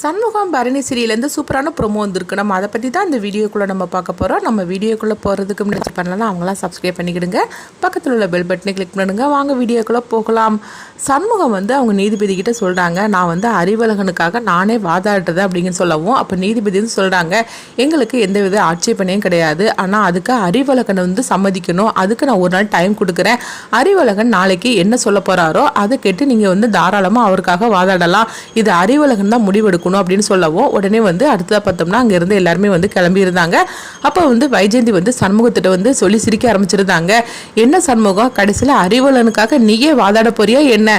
சண்முகம் பரணி சீரியலேருந்து சூப்பரான ப்ரோமோ வந்திருக்கு. நம்ம அதை பற்றி தான் இந்த வீடியோக்குள்ளே நம்ம பார்க்க போகிறோம். நம்ம வீடியோக்குள்ளே போகிறதுக்கு முன்னாடி பண்ணலாம் அவங்களாம் சப்ஸ்கிரைப் பண்ணிக்கிடுங்க, பக்கத்தில் உள்ள பெல் பட்டனை கிளிக் பண்ணுங்க. வாங்க வீடியோக்குள்ளே போகலாம். சண்முகம் அவங்க நீதிபதி கிட்ட சொல்கிறாங்க, நான் அறிவழகனுக்காக நானே வாதாடுறது அப்படின்னு சொல்லவும், அப்போ நீதிபதி சொல்கிறாங்க, எங்களுக்கு எந்தவித ஆட்சேபனையும் கிடையாது, ஆனால் அதுக்கு அறிவழகனை சம்மதிக்கணும், அதுக்கு நான் ஒரு நாள் டைம் கொடுக்குறேன். அறிவழகன் நாளைக்கு என்ன சொல்ல போகிறாரோ அதை கேட்டு நீங்கள் தாராளமாக அவருக்காக வாதாடலாம், இது அறிவழகன் தான் முடிவெடுக்கணும் அப்படின்னு சொல்லவும், உடனே அடுத்ததாக பார்த்தோம்னா அங்கே இருந்து எல்லாருமே கிளம்பி இருந்தாங்க. அப்போ வைஜெயந்தி சண்முகத்திட்ட சொல்லி சிரிக்க ஆரம்பிச்சிருந்தாங்க. என்ன சண்முகம், கடைசியில் அறிவழகனுக்காக நீயே வாதாட போறியா என்ன?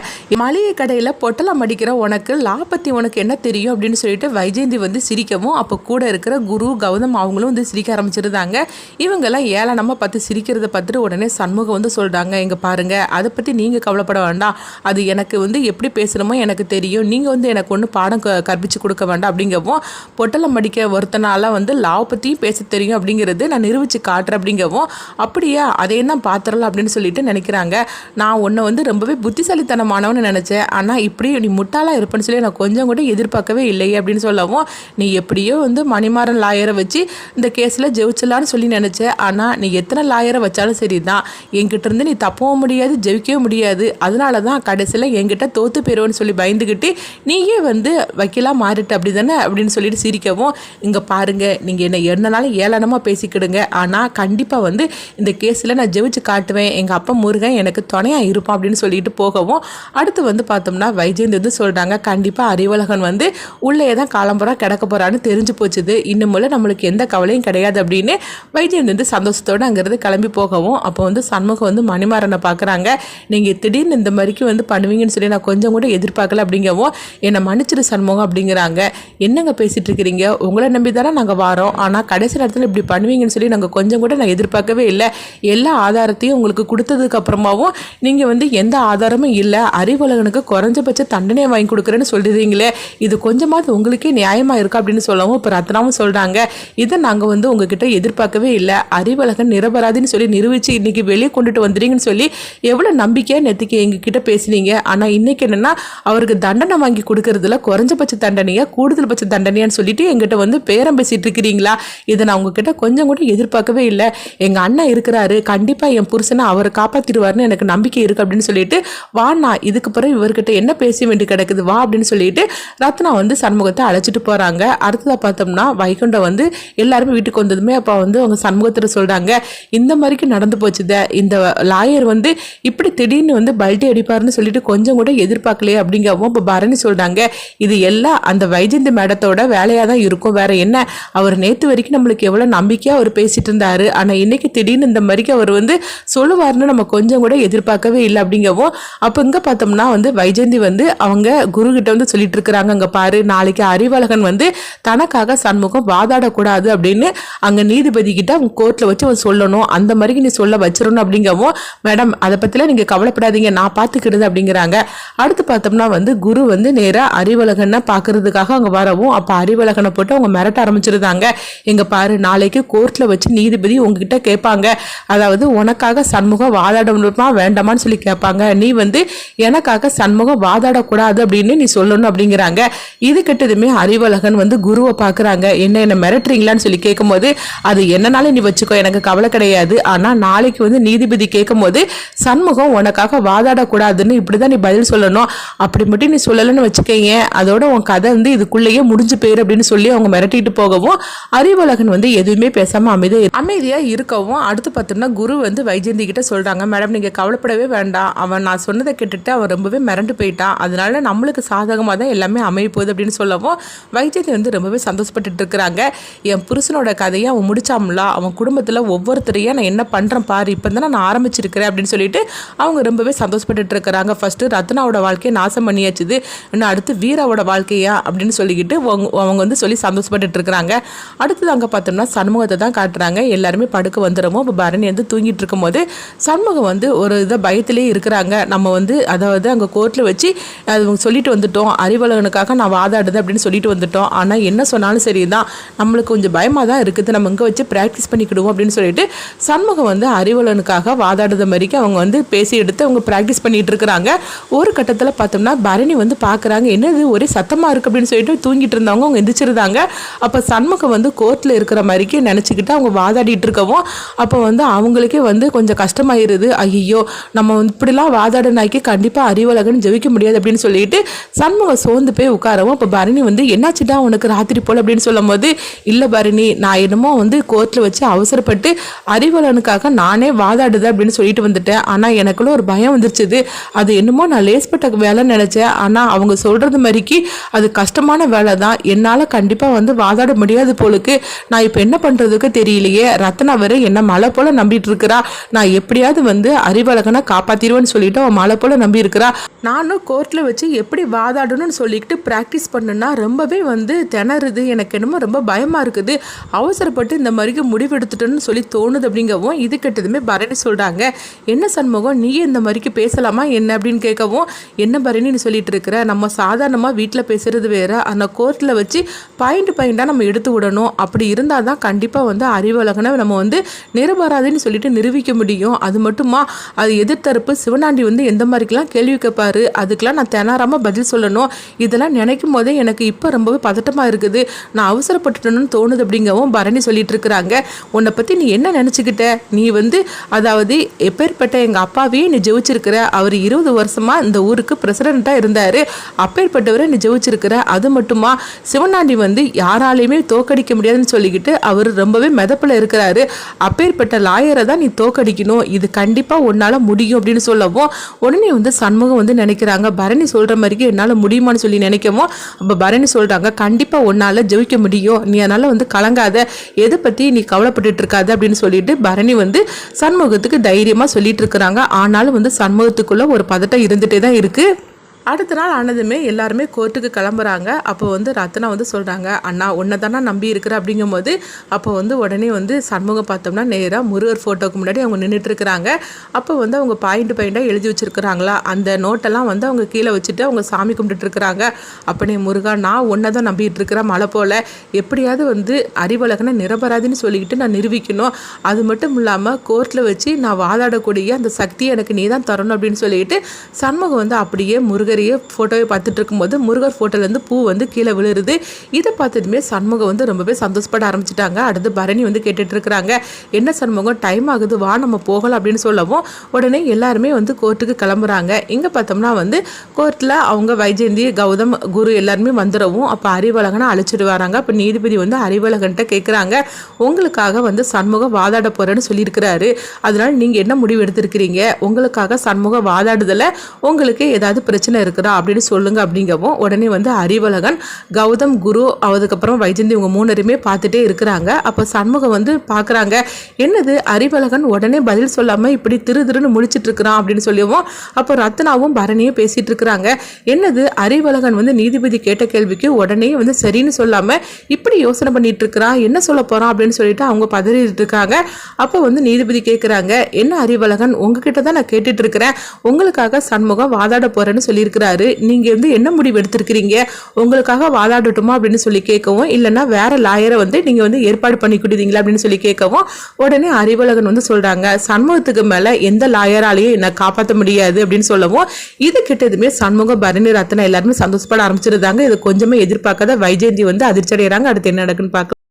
மளிகை கடையில் பொட்டலம் அடிக்கிற உனக்கு லா பற்றி உனக்கு என்ன தெரியும் அப்படின்னு சொல்லிட்டு வைஜெயந்தி சிரிக்கவும், அப்போ கூட இருக்கிற குரு கௌதம் அவங்களும் சிரிக்க ஆரம்பிச்சிருந்தாங்க. இவங்கெல்லாம் ஏளனமாக பார்த்து சிரிக்கிறத பார்த்துட்டு உடனே சண்முகம் சொல்கிறாங்க, இங்கே பாருங்க, அதை பற்றி நீங்கள் கவலைப்பட வேண்டாம், அது எனக்கு எப்படி பேசணுமோ எனக்கு தெரியும், நீங்கள் எனக்கு ஒன்று பாடம் கற்பிச்சு கொடுக்க வேண்டாம் அப்படிங்கவும், பொட்டலம் அடிக்க ஒருத்தனால லாவை பற்றியும் பேச தெரியும் அப்படிங்கிறது நான் நிரூபித்து காட்டுறேன் அப்படிங்கவும், அப்படியா அதையும் தான் பார்த்துடலாம் அப்படின்னு சொல்லிட்டு நினைக்கிறாங்க. நான் உன்னை ரொம்பவே புத்திசாலித்தனமானவன்னு நினச்சேன், ஆனால் இப்படி நீ முட்டாளாக இருப்பேன்னு சொல்லி நான் கொஞ்சம் கூட எதிர்பார்க்கவே இல்லையே அப்படின்னு சொல்லவும், நீ எப்படியோ மணிமாறன் லாயரை வச்சு இந்த கேஸில் ஜெயிச்சலான்னு சொல்லி நினச்சேன், ஆனால் நீ எத்தனை லாயரை வச்சாலும் சரி தான், என்கிட்ட இருந்து நீ தப்பவும் முடியாது ஜெயிக்கவும் முடியாது, அதனால தான் கடைசியில் என்கிட்ட தோற்று போயிடுவோன்னு சொல்லி பயந்துக்கிட்டு நீயே வைக்கலாம் மாறிட்டு அப்படி தானே அப்படின்னு சொல்லிட்டு சிரிக்கவும், இங்கே பாருங்கள், நீங்கள் என்னனாலும் ஏளனமாக பேசிக்கிடுங்க, ஆனால் கண்டிப்பாக இந்த கேஸில் நான் ஜெயிச்சு காட்டுவேன், எங்கள் அப்பா முருகன் எனக்கு துணையாக இருப்பான் அப்படின்னு சொல்லிட்டு போகவும், அடுத்து பார்த்தோம்னா வைஜெயந்தி சொல்கிறாங்க, கண்டிப்பாக அறிவழகன் உள்ளே தான் காலம்புறா கிடக்க போகிறான்னு தெரிஞ்சு போச்சுது, இன்னும் நம்மளுக்கு எந்த கவலையும் கிடையாது அப்படின்னு வைஜெயந்தி சந்தோஷத்தோடு அங்கேருந்து கிளம்பி போகவும், அப்போ சண்முகம் மணிமாறனை பார்க்குறாங்க, நீங்கள் திடீர்னு இந்த மாதிரிக்கு பண்ணுவீங்கன்னு சொல்லி நான் கொஞ்சம் கூட எதிர்பார்க்கல அப்படிங்கவும், என்னை மன்னிச்சிரு சண்முகம் அப்படிங்கிறாங்க. என்னங்க பேசிகிட்டு இருக்கிறீங்க, உங்களை நம்பி தானே நாங்கள் வாரோம், ஆனால் கடைசி நேரத்தில் இப்படி பண்ணுவீங்கன்னு சொல்லி நாங்கள் கொஞ்சம் கூட நான் எதிர்பார்க்கவே இல்லை, எல்லா ஆதாரத்தையும் உங்களுக்கு கொடுத்ததுக்கு அப்புறமாவும் நீங்கள் எந்த ஆதாரமும் இல்லை, அறிவழகனுக்கு குறைஞ்சபட்ச தண்டனை வாங்கி கொடுக்குறேன்னு சொல்லிடுறீங்களே, இது கொஞ்சமாவது உங்களுக்கே நியாயமாக இருக்கா அப்படின்னு சொல்லவும், இப்போ ரத்னாவும் சொல்கிறாங்க, இதை நாங்கள் உங்ககிட்ட எதிர்பார்க்கவே இல்லை, அறிவழகன் நிரபராதின்னு சொல்லி நிரூபித்து இன்றைக்கி வெளியே கொண்டுட்டு வந்துடுறீங்கன்னு சொல்லி எவ்வளோ நம்பிக்கையாக நேற்றுக்கு எங்ககிட்ட பேசினீங்க, ஆனால் இன்றைக்கி என்னென்னா அவருக்கு தண்டனை வாங்கி கொடுக்கறதுல குறைஞ்சபட்ச தண்டனையாக கூடுதல் பட்ச தண்டனையான்னு சொல்லிட்டு எங்கிட்ட பேரம் பேசிட்டு இருக்கிறீங்களா, இதை நான் உங்ககிட்ட கொஞ்சம் கூட எதிர்பார்க்கவே இல்லை, எங்கள் அண்ணன் இருக்கிறாரு, கண்டிப்பாக என் புருஷனை அவரை காப்பாற்றிடுவார்னு எனக்கு நம்பிக்கை இருக்குது அப்படின்னு சொல்லிட்டு, வா நான் இதுக்கு பிறகு இவர்கிட்ட என்ன பேச வேண்டி கிடக்குது வா அப்படின்னு சொல்லிட்டு ரத்னா சண்முகத்தை அழைச்சிட்டு போகிறாங்க. அடுத்ததாக பார்த்தோம்னா வைகுண்டம் எல்லாருமே வீட்டுக்கு வந்ததுமே அப்போ அவங்க சண்முகத்தில் சொல்கிறாங்க, இந்த மாதிரிக்கு நடந்து போச்சுத, இந்த லாயர் இப்படி திடீர்னு பல்ட்டி அடிப்பாருன்னு சொல்லிட்டு கொஞ்சம் கூட எதிர்பார்க்கலையே அப்படிங்கவும், இப்போ பரணி சொல்கிறாங்க, இது எல்லாம் அந்த வைஜெயந்தி மேடத்தோட வேலையாக தான் இருக்கும், வேற என்ன, அவர் நேற்று வரைக்கும் நம்மளுக்கு எவ்வளோ நம்பிக்கையாக அவர் பேசிட்டு இருந்தாரு, ஆனால் இன்னைக்கு திடீர்னு இந்த மாதிரிக்கு அவர் சொல்லுவார்னு நம்ம கொஞ்சம் கூட எதிர்பார்க்கவே இல்லை அப்படிங்கவும், அப்போ இங்கே பார்த்தோம்னா வைஜெயந்தி அவங்க குரு கிட்ட சொல்லிட்டு இருக்கிறாங்க, அங்கே பாரு, நாளைக்கு அறிவழகன் தனக்காக சண்முகம் வாதாடக்கூடாது அப்படின்னு அங்கே நீதிபதி கிட்ட அவங்க கோர்ட்டில் வச்சு அவன் சொல்லணும், அந்த மாதிரி நீ சொல்ல வச்சிடணும் அப்படிங்கவும், மேடம் அதை பற்றிலாம் நீங்கள் கவலைப்படாதீங்க நான் பார்த்துக்கிடுது அப்படிங்கிறாங்க. அடுத்து பார்த்தோம்னா குரு நேராக அறிவழகனை பார்க்கறதுக்காக அவங்க வரவும், அப்போ அறிவழகனை போட்டு அவங்க மிரட்ட ஆரம்பிச்சிருந்தாங்க, எங்க பாரு, நாளைக்கு கோர்ட்டில் வச்சு நீதிபதி உங்ககிட்ட கேட்பாங்க, அதாவது உனக்காக சண்முகம் வாதாடணுமா வேண்டாமான்னு சொல்லி கேட்பாங்க, நீ எனக்காக சண்முகம் வாதாடக்கூடாது அப்படின்னு நீ சொல்லணும் அப்படிங்கிறாங்க. இது கிட்டதுமே அறிவழகன் குருவை பார்க்குறாங்க, என்ன மிரட்டுறீங்களான்னு சொல்லி கேட்கும்போது, அது என்னனாலும் நீ வச்சுக்கோ எனக்கு கவலை கிடையாது, ஆனால் நாளைக்கு நீதிபதி கேட்கும்போது சண்முகம் உனக்காக வாதாடக்கூடாதுன்னு இப்படிதான் நீ பதில் சொல்லணும், அப்படி மட்டும் நீ சொல்லலன்னு வச்சுக்கீங்க, அதோட உன் கதை இதுக்குள்ளேயே முடிஞ்சு போயிரு அப்படின்னு சொல்லி அவங்க மிரட்டிட்டு போகவும், அறிவழகன் எதுவுமே பேசாம அமைதியா இருக்கவும், அடுத்து பார்த்தோம்னா குரு வைஜெயந்தி கிட்ட சொல்றாங்க, மேடம் நீங்க கவலைப்படவே வேண்டாம், அவன் நான் சொன்னதை கேட்டுட்டு அவன் ரொம்பவே மிரண்டு போயிட்டான், அதனால நம்மளுக்கு சாதகமாக தான் எல்லாமே அமைய போகுது அப்படின்னு சொல்லவும், வைஜெயந்தி ரொம்பவே சந்தோஷப்பட்டு இருக்கிறாங்க, என் புருஷனோட கதையை அவன் முடிச்சாமல, அவன் குடும்பத்தில் ஒவ்வொருத்தரையா நான் என்ன பண்றேன் பாரு, இப்போ தான் நான் ஆரம்பிச்சிருக்கிறேன் அப்படின்னு சொல்லிட்டு அவங்க ரொம்பவே சந்தோஷப்பட்டு இருக்கிறாங்க. ஃபர்ஸ்ட் ரத்னாவோட வாழ்க்கையை நாசம் பண்ணியாச்சுது, இன்னும் அடுத்து வீராவோட வாழ்க்கையா அப்படின்னு சொல்லிக்கிட்டு அவங்க சொல்லி சந்தோஷப்பட்டு இருக்கிறாங்க. அடுத்தது அங்கே பார்த்தோம்னா சண்முகத்தை தான் காட்டுறாங்க, எல்லாருமே படுக்க வந்துடுமோ, இப்போ பரணி தூங்கிட்டு இருக்கும்போது சண்முகம் ஒரு இதை பயத்திலே இருக்கிறாங்க, நம்ம அதாவது அங்கே கோர்ட்டில் வச்சு அது சொல்லிட்டு வந்துட்டோம், அறிவழகனுக்காக நான் வாதாடுது அப்படின்னு சொல்லிட்டு வந்துட்டோம், ஆனால் என்ன சொன்னாலும் சரி தான், நம்மளுக்கு கொஞ்சம் பயமாக தான் இருக்குது, நம்ம இங்கே வச்சு ப்ராக்டிஸ் பண்ணிக்கிடுவோம் அப்படின்னு சொல்லிட்டு சண்முகம் அறிவழகனுக்காக வாதாடுத மாதிரிக்கு அவங்க பேசி எடுத்து அவங்க ப்ராக்டிஸ் பண்ணிட்டு இருக்கிறாங்க. ஒரு கட்டத்தில் பார்த்தோம்னா பரணி பார்க்குறாங்க, என்னது ஒரே சத்தமாக இருக்குது அப்படின்னு சொல்லிட்டு தூங்கிட்டு இருந்தவங்க அவங்க எந்திரிச்சிருந்தாங்க. அப்போ சண்முகம் வந்து கோர்ட்டில் இருக்கிற மாதிரிக்கே நினச்சிக்கிட்டு அவங்க வாதாடிட்டு இருக்கவும் அப்போ வந்து அவங்களுக்கே வந்து கொஞ்சம் கஷ்டமாயிருது. ஐயோ நம்ம இப்படிலாம் வாதாடினாக்கி கண்டிப்பாக அறிவழகன் ஜெயிக்க முடியாது அப்படின்னு சொல்லிட்டு சண்முகம் சோர்ந்து போய் உட்காரவும் அப்போ பரணி வந்து என்னாச்சுட்டா உனக்கு ராத்திரி போல் அப்படின்னு சொல்லும் போது இல்லை பரணி நான் என்னமோ வந்து கோர்ட்டில் வச்சு அவசரப்பட்டு அறிவழகனுக்காக நானே வாதாடுது அப்படின்னு சொல்லிட்டு வந்துட்டேன். ஆனால் எனக்குள்ள ஒரு பயம் வந்துருச்சுது. அது என்னமோ நான் லேஸ்பட்ட வேலைன்னு நினச்சேன். ஆனால் அவங்க சொல்கிறது மாதிரிக்கு அது கஷ்டமான வேலை தான். என்னால் கண்டிப்பாக வந்து வாதாட முடியாது போலுக்கு. நான் இப்போ என்ன பண்ணுறதுக்கு தெரியலையே. ரத்னா வரை என்ன மழை போல் நம்பிட்டு இருக்கிறா. நான் எப்படியாவது வந்து அறிவழகனை காப்பாற்றிடுவேன்னு சொல்லிட்டு அவன் மழை போல் நம்பி இருக்கிறா. நானும் கோர்ட்டில் வச்சு எப்படி வாதாடணும்னு சொல்லிக்கிட்டு ப்ராக்டிஸ் பண்ணுன்னா ரொம்பவே வந்து திணறுது. எனக்கு என்னமோ ரொம்ப பயமாக இருக்குது. அவசரப்பட்டு இந்த மாதிரிக்கு முடிவெடுத்துட்டேன்னு சொல்லி தோணுது அப்படிங்கவும் இது கெட்டதுமே பரணி சொல்கிறாங்க. என்ன சண்முகம் நீயே இந்த மாதிரிக்கு பேசலாமா என்ன அப்படின்னு கேட்கவும் என்ன பரணின்னு சொல்லிட்டு இருக்கிற. நம்ம சாதாரணமாக வீட்டில் பேசுகிறது வேறு. அந்த கோர்ட்டில் வச்சு பாயிண்டாக நம்ம எடுத்து விடணும். அப்படி இருந்தால் தான் கண்டிப்பாக வந்து அறிவழகனை நம்ம வந்து நிரபராதுன்னு சொல்லிட்டு நிரூபிக்க முடியும். அது மட்டுமா அது எதிர்த்தரப்பு சிவனாண்டி வந்து எந்த மாதிரிக்கெல்லாம் கேள்வி கேட்பாரு. அதுக்கெல்லாம் நான் திணறாமல் பதில் சொல்லணும். இதெல்லாம் நினைக்கும் போதே எனக்கு இப்போ ரொம்பவே பதட்டமாக இருக்குது. நான் அவசரப்பட்டுட்டேன்னு தோணுது அப்படிங்கவும் பரணி சொல்லிட்டு இருக்கிறாங்க. உன்னை பற்றி நீ என்ன நினச்சிக்கிட்ட. நீ வந்து அதாவது எப்பேற்பட்ட எங்கள் அப்பாவையே நீ ஜெயிச்சிருக்கிற. அவர் 20 வருஷமாக இந்த ஊருக்கு பிரசிடெண்ட்டாக இருந்தார். அப்பேற்பட்டவரை நீ ஜெயிச்சிருக்கிற. அது மட்டுமா சிவனாண்டி வந்து யாராலையுமே தோக்கடிக்க முடியாதுன்னு சொல்லிக்கிட்டு அவர் ரொம்பவே மெதப்பில் இருக்கிறாரு. அப்பேற்பட்ட லாயரை தான் நீ தோக்கடிக்கணும். இது கண்டிப்பாக உன்னால் முடியும் அப்படின்னு சொல்லவும் உடனே வந்து சண்முகம் வந்து நினைக்கிறாங்க பரணி சொல்கிற மாதிரிக்கு என்னால் முடியுமான்னு சொல்லி நினைக்கவும் அப்போ பரணி சொல்கிறாங்க கண்டிப்பாக உன்னால் ஜெயிக்க முடியும். நீ அதனால் வந்து கலங்காத. எதை பற்றி நீ கவலைப்பட்டுட்டு இருக்காது அப்படின்னு சொல்லிட்டு பரணி வந்து சண்முகத்துக்கு தைரியமாக சொல்லிட்டு இருக்கிறாங்க. ஆனாலும் வந்து சண்முகத்துக்குள்ள ஒரு பதட்டம் இருந்துகிட்டே தான் இருக்குது. அடுத்த நாள் ஆனதுமே எல்லாருமே கோர்ட்டுக்கு கிளம்புறாங்க. அப்போ வந்து ரத்னா வந்து சொல்கிறாங்க அண்ணா உன்னை தானே நம்பி இருக்கிற அப்படிங்கும்போது அப்போ வந்து உடனே வந்து சண்முகம் பார்த்தோம்னா நேராக முருகர் ஃபோட்டோக்கு முன்னாடி அவங்க நின்றுட்டு இருக்கிறாங்க. அப்போ வந்து அவங்க பாயிண்டாக எழுதி வச்சுருக்கிறாங்களா அந்த நோட்டெல்லாம் வந்து அவங்க கீழே வச்சுட்டு அவங்க சாமி கும்பிட்டுட்டு இருக்கிறாங்க. அப்பனே முருகா நான் உன்னை தான் நம்பிட்டு இருக்கிறேன். மழை போல் எப்படியாவது வந்து அறிவழகனை நிரபராதின்னு சொல்லிக்கிட்டு நான் நிரூபிக்கணும். அது மட்டும் இல்லாமல் கோர்ட்டில் வச்சு நான் வாதாடக்கூடிய அந்த சக்தியை எனக்கு நீ தான் தரணும் அப்படின்னு சொல்லிட்டு சண்முகம் வந்து அப்படியே முருகர் ஃபோட்டோவை பார்த்துட்டு இருக்கும்போது முருகர் ஃபோட்டோலேருந்து பூ வந்து கீழே விழுறுது. இதை பார்த்ததுமே சண்முகம் வந்து ரொம்பவே சந்தோஷப்பட ஆரம்பிச்சிட்டாங்க. அடுத்து பரணி வந்து கேட்டுட்டு இருக்கிறாங்க என்ன சண்முகம் டைம் ஆகுது வா நம்ம போகலாம் அப்படின்னு சொல்லவும் உடனே எல்லாருமே வந்து கோர்ட்டுக்கு கிளம்புறாங்க. இங்கே பார்த்தோம்னா வந்து கோர்ட்டில் அவங்க வைஜெயந்தி கௌதம் குரு எல்லாருமே வந்துடவும் அப்போ அறிவழகனை அழைச்சிட்டு வராங்க. அப்போ நீதிபதி வந்து அறிவழகன்ட்ட கேட்குறாங்க உங்களுக்காக வந்து சண்முகம் வாதாட போகிறேன்னு சொல்லியிருக்கிறாரு. அதனால நீங்கள் என்ன முடிவு எடுத்திருக்கிறீங்க. உங்களுக்காக சண்முகம் வாதாடுதலை உங்களுக்கு ஏதாவது பிரச்சனை இருக்கிறா அப்படின்னு சொல்லுங்க அப்படிங்கவும் உடனே வந்து அறிவழகன் கௌதம் குரு அதுக்கப்புறம் வைஜெயந்தி இவங்க 3 பேருமே பார்த்துட்டே இருக்கிறாங்க. அப்போ சண்முகம் வந்து பார்க்குறாங்க என்னது அறிவழகன் உடனே பதில் சொல்லாமல் இப்படி திருன்னு முழிச்சிட்டு இருக்கிறான் அப்படின்னு சொல்லியும் அப்போ ரத்னாவும் பரணியும் பேசிட்டு இருக்கிறாங்க. என்னது அறிவழகன் வந்து நீதிபதி கேட்ட கேள்விக்கு உடனே வந்து சரின்னு சொல்லாமல் இப்படி யோசனை பண்ணிட்டு இருக்கிறான் என்ன சொல்ல போறான் அப்படின்னு சொல்லிட்டு அவங்க பதறிட்டு இருக்காங்க. அப்போ வந்து நீதிபதி கேட்குறாங்க என்ன அறிவழகன் உங்ககிட்ட தான் நான் கேட்டுட்டு இருக்கிறேன். உங்களுக்காக சண்முகம் வாதாட போறேன்னு சொல்லியிருக்கிறாரு. நீங்க வந்து என்ன முடிவு எடுத்திருக்கிறீங்க. உங்களுக்காக வாதாடட்டுமா அப்படின்னு சொல்லி கேட்கவும் இல்லைன்னா வேற லாயரை வந்து நீங்க வந்து ஏற்பாடு பண்ணி கொடுத்தீங்களா அப்படின்னு சொல்லி கேட்கவும் உடனே அறிவழகன் வந்து சொல்றாங்க சண்முகத்துக்கு மேல எந்த லாயராலையும் என்ன காப்பாற்ற முடியாது அப்படின்னு சொல்லவும் இது கிட்டதுமே சண்முகம் பரணி ரத்னா எல்லாருமே சந்தோஷப்பட ஆரம்பிச்சிருந்தாங்க. இது கொஞ்சமே எதிர்பார்க்காத வைஜெயந்தி வந்து அதிர்ச்சி அடைகிறாங்க. அடுத்து என்ன நடக்குன்னு பார்க்க